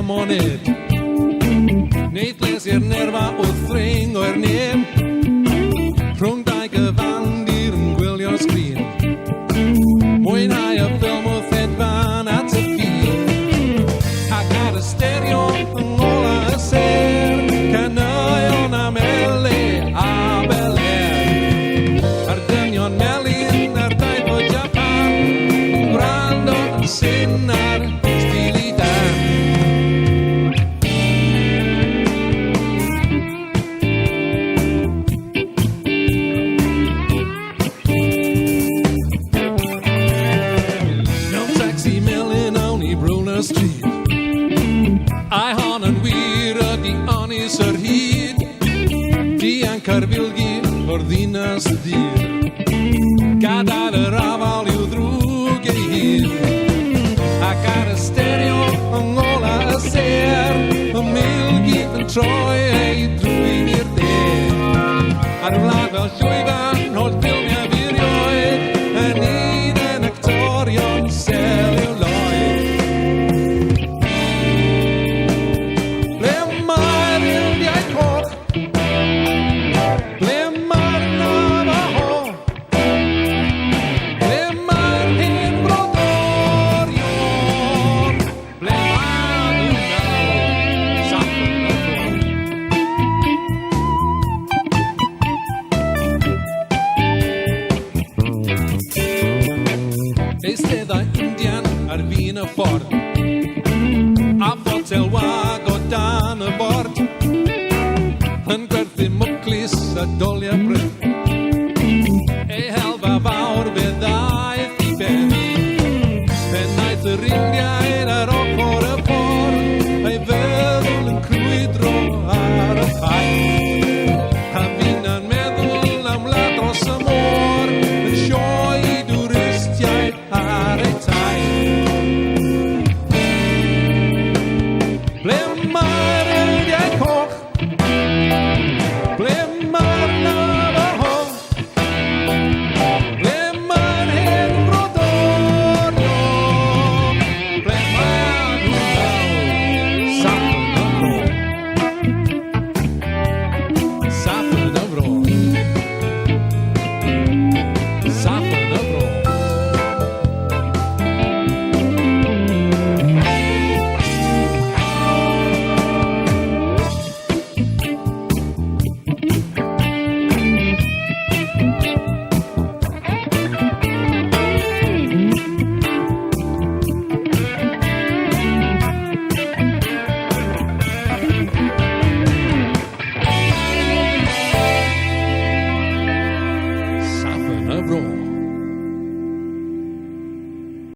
moned. Neitles nerva o thring o'r neb. Rhwng dau gyfan i'r gwylio'r sgrin. Mwynhau y ffilm o ddedfan at y ffin. Ac ar y stereo yng ngola y ser. Caneuon am ele a beler. Ar dynion melyn ar daith o Japan. Gwrando yn syn ar stili dan. Street. I hon yn wir ydi onis yr hyd. Di ancar filgi o'r ddinas dir. Gadael yr afal i'w ddrwg ei hun. Ac ar y stereo yng ngola y ser. Y milgi yn troi ei drwy'n i'r de. Ar wlad fel llwyfan o'r ffilmiau firioed. Yn un yn actorion seliwloedd. Eisteddau Indian ar fin y ffordd a ffotel wag o dan y bord yn gwerthu mwclis a dol